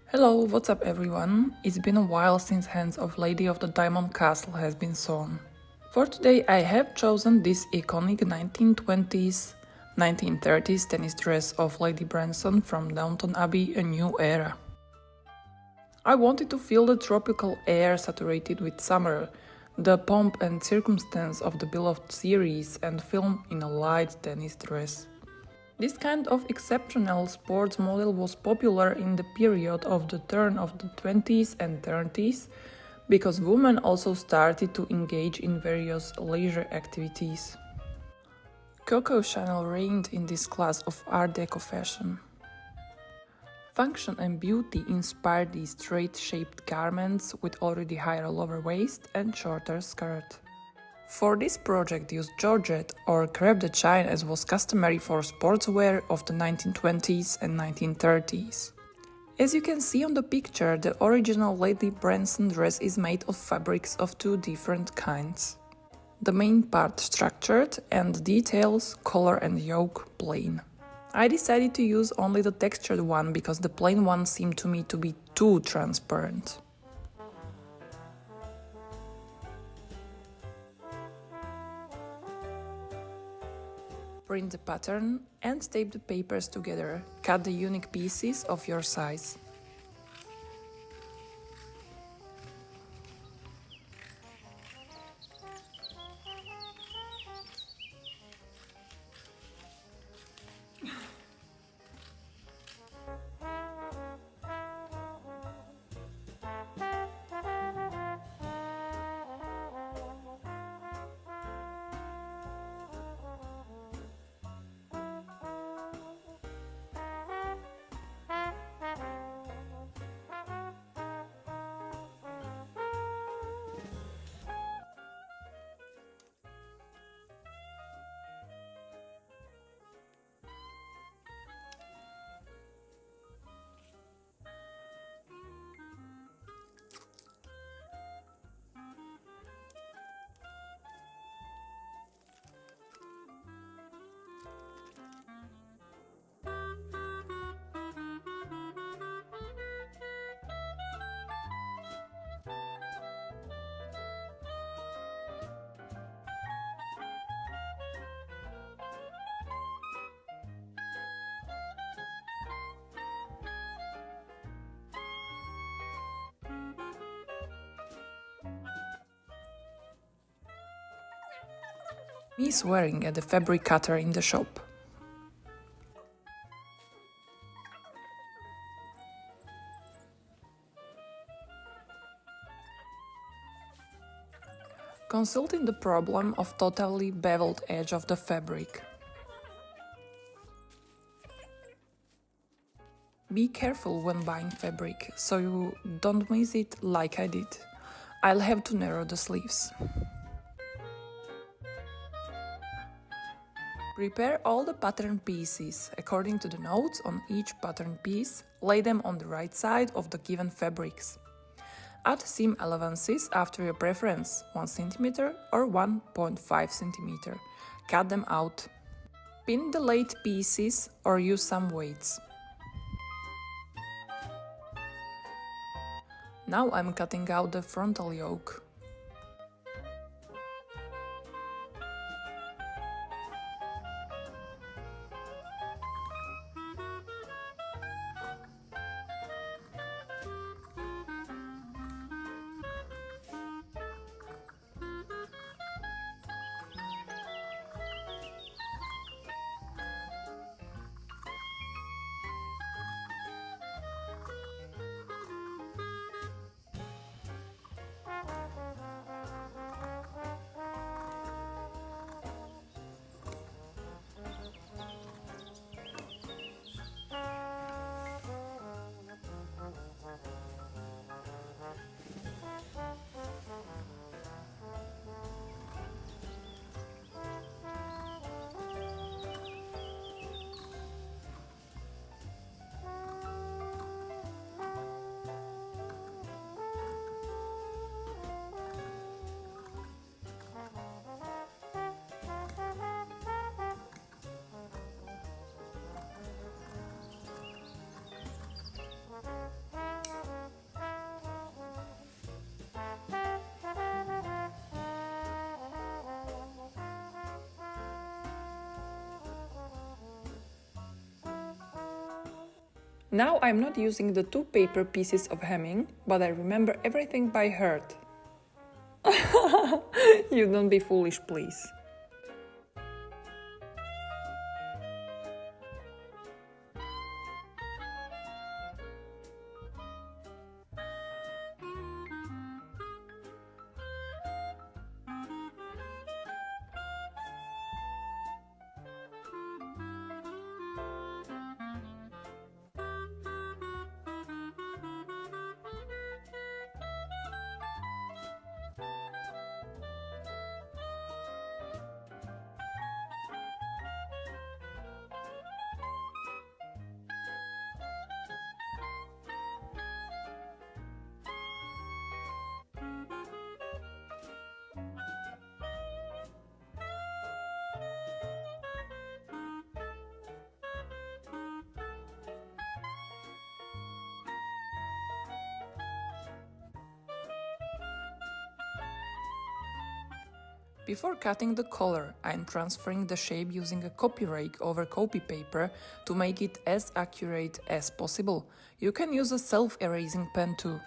Hello, what's up everyone? It's been a while since Hands of Lady of the Diamond Castle has been sewn. For today I have chosen this iconic 1920s, 1930s tennis dress of Lady Branson from Downton Abbey, A New Era. I wanted to feel the tropical air saturated with summer, the pomp and circumstance of the beloved series and film in a light tennis dress. This kind of exceptional sports model was popular in the period of the turn of the 20s and 30s because women also started to engage in various leisure activities. Coco Chanel reigned in this class of Art Deco fashion. Function and beauty inspired these straight-shaped garments with already higher lower waist and shorter skirt. For this project used georgette or crepe de chine as was customary for sportswear of the 1920s and 1930s. As you can see on the picture, the original Lady Branson dress is made of fabrics of two different kinds. The main part structured and details, collar and yoke plain. I decided to use only the textured one because the plain one seemed to me to be too transparent. Print the pattern and tape the papers together. Cut the unique pieces of your size. Me swearing at the fabric cutter in the shop. Consulting the problem of totally beveled edge of the fabric. Be careful when buying fabric, so you don't miss it like I did. I'll have to narrow the sleeves. Prepare all the pattern pieces. According to the notes on each pattern piece, lay them on the right side of the given fabrics. Add seam allowances after your preference, 1 cm or 1.5 cm. Cut them out. Pin the laid pieces or use some weights. Now I'm cutting out the frontal yoke. Now I'm not using the two paper pieces of hemming, but I remember everything by heart. You don't be foolish, please. Before cutting the color, I'm transferring the shape using a copy rake over copy paper to make it as accurate as possible. You can use a self-erasing pen too.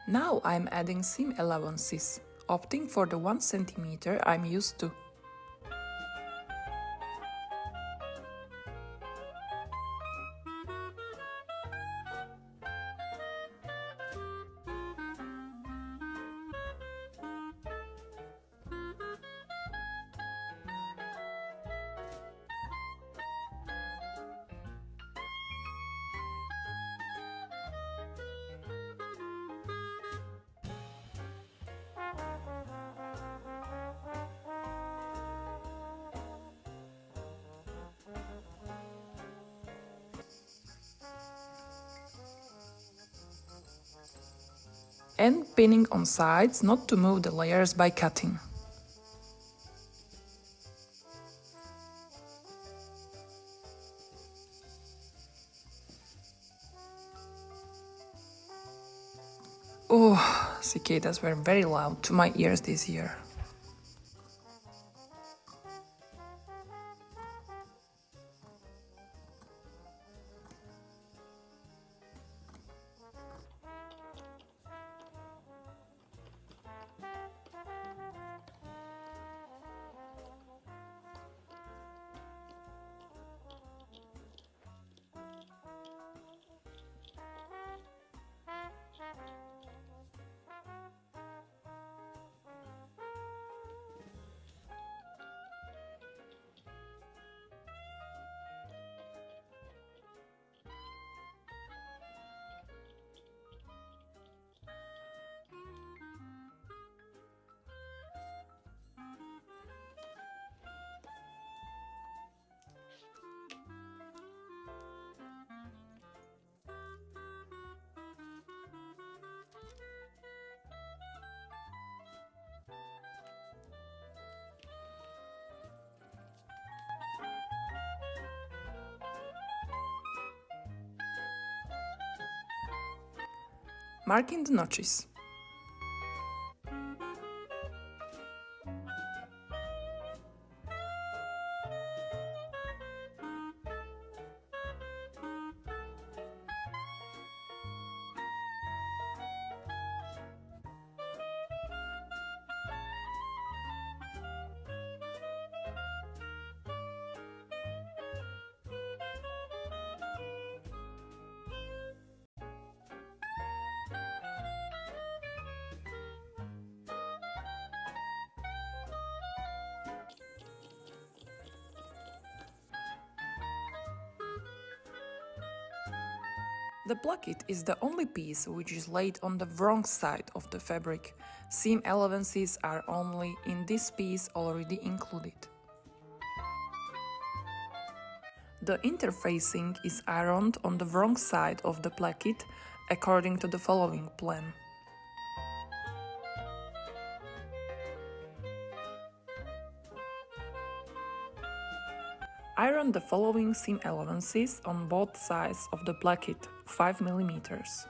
Now I'm adding seam allowances, opting for the 1 cm I'm used to. And pinning on sides not to move the layers by cutting. Oh, cicadas were very loud to my ears this year. Marking the notches. The placket is the only piece which is laid on the wrong side of the fabric. Seam allowances are only in this piece already included. The interfacing is ironed on the wrong side of the placket according to the following plan. Iron the following seam allowances on both sides of the placket, 5 mm.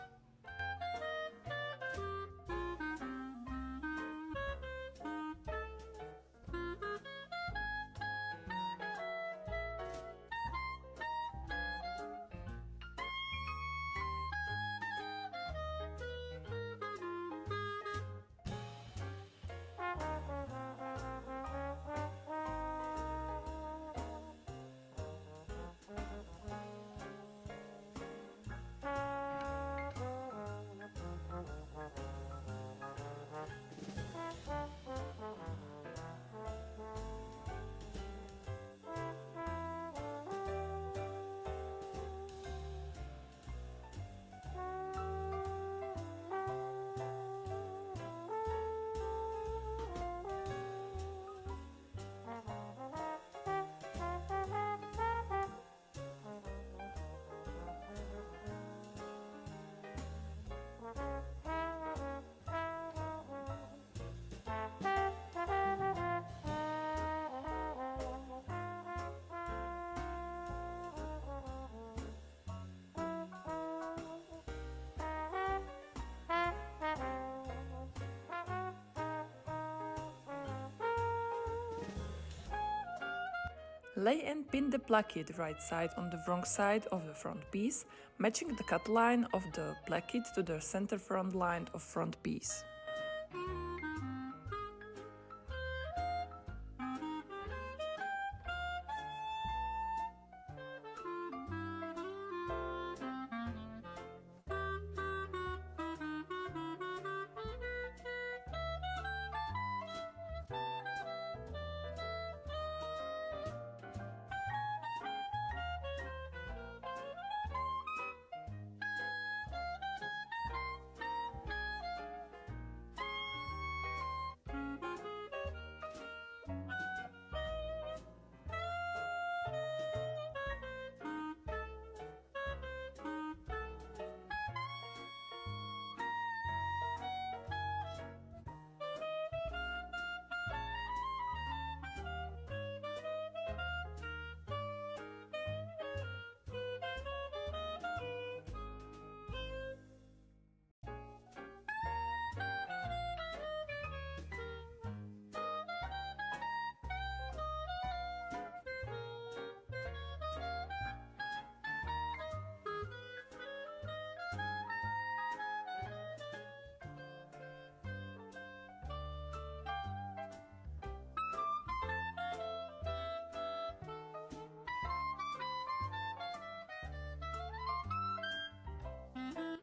Lay and pin the placket right side on the wrong side of the front piece, matching the cut line of the placket to the center front line of front piece.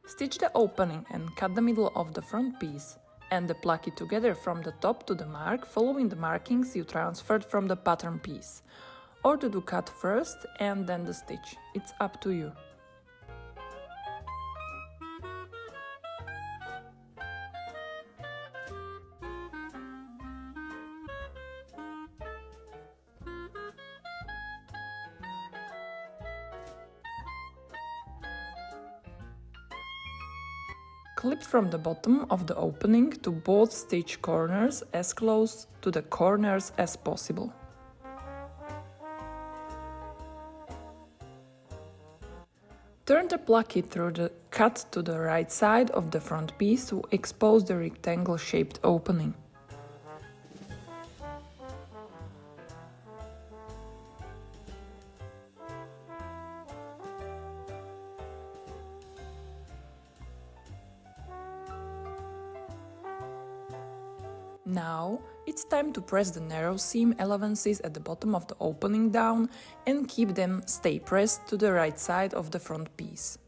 Stitch the opening and cut the middle of the front piece and the placket together from the top to the mark, following the markings you transferred from the pattern piece. Or do cut first and then the stitch, it's up to you. Clip from the bottom of the opening to both stitch corners as close to the corners as possible. Turn the placket through the cut to the right side of the front piece to expose the rectangle-shaped opening. Now it's time to press the narrow seam allowances at the bottom of the opening down and keep them stay pressed to the right side of the front piece.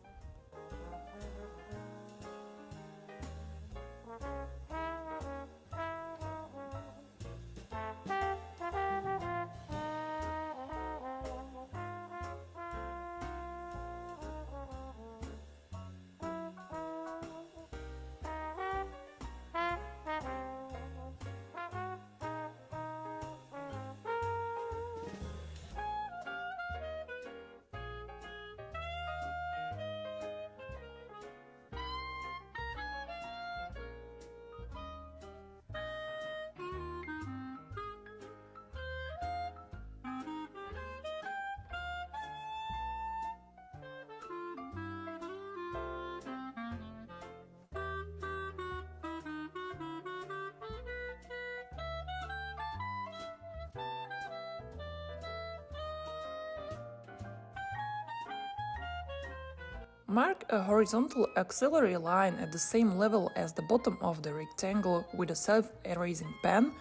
Mark a horizontal auxiliary line at the same level as the bottom of the rectangle with a self-erasing pen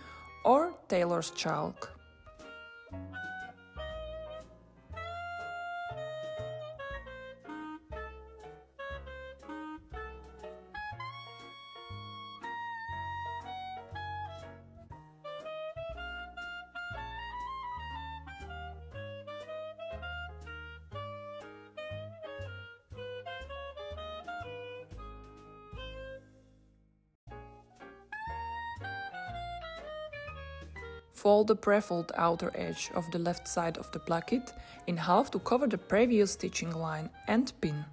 or tailor's chalk. Fold the pre-fold outer edge of the left side of the placket in half to cover the previous stitching line and pin.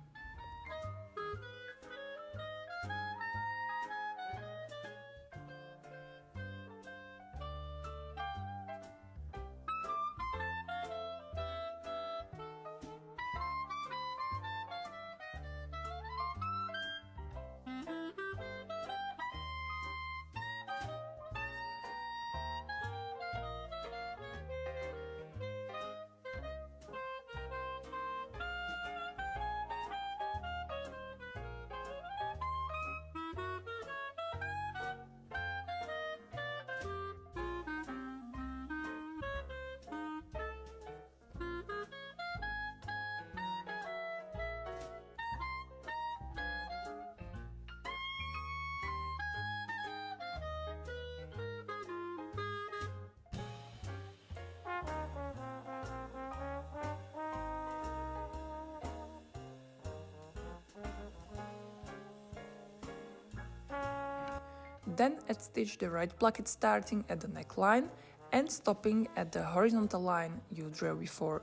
Then stitch the right placket starting at the neckline and stopping at the horizontal line you drew before.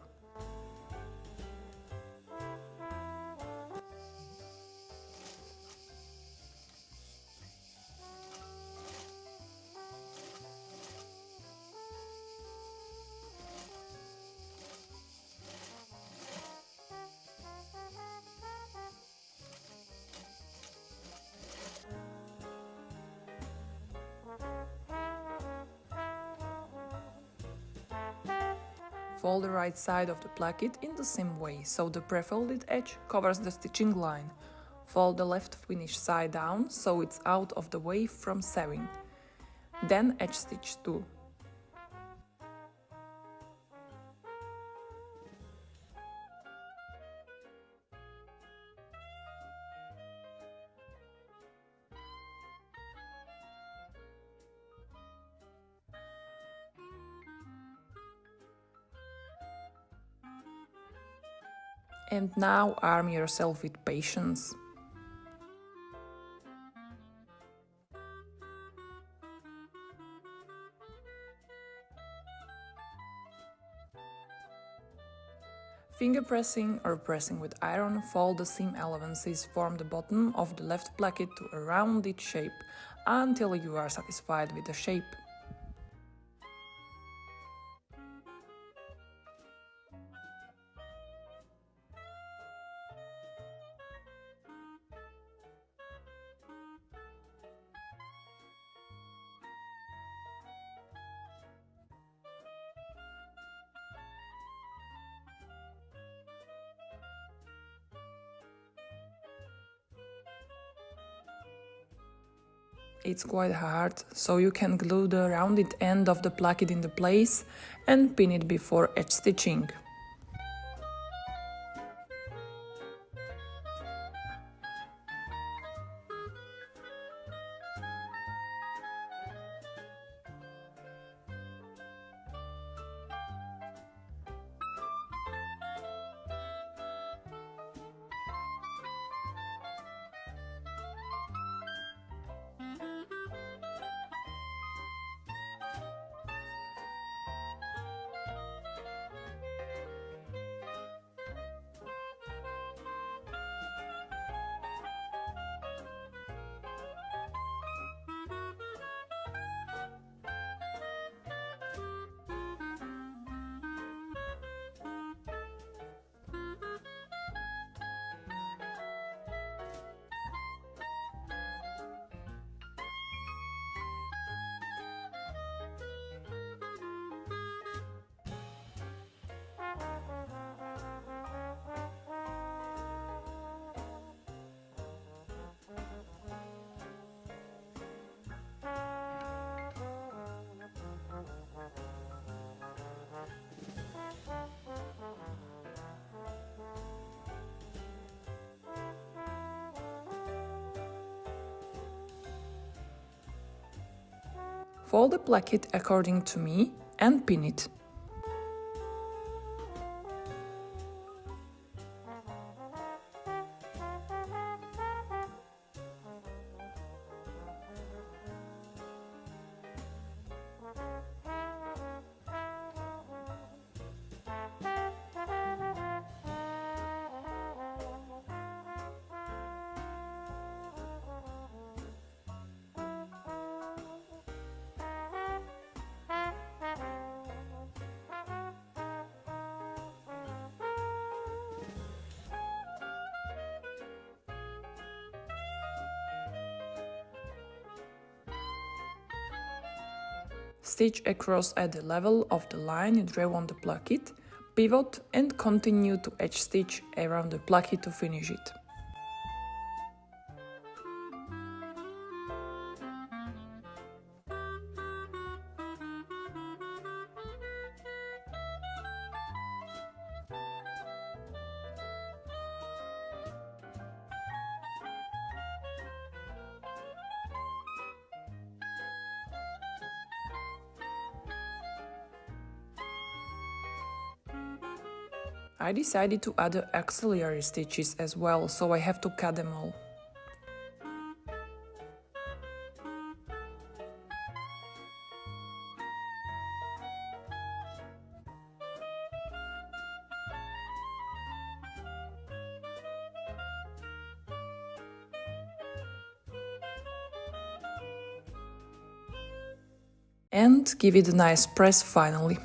Fold the right side of the placket in the same way, so the pre-folded edge covers the stitching line. Fold the left finished side down, so it's out of the way from sewing. Then edge stitch 2. And now arm yourself with patience. Finger pressing or pressing with iron, fold the seam allowances, form the bottom of the left placket to a rounded shape until you are satisfied with the shape. It's quite hard, so you can glue the rounded end of the placket into place and pin it before edge stitching. Fold the placket according to me and pin it. Stitch across at the level of the line you drew on the placket, pivot and continue to edge stitch around the placket to finish it. I decided to add the auxiliary stitches as well, so I have to cut them all. And give it a nice press finally.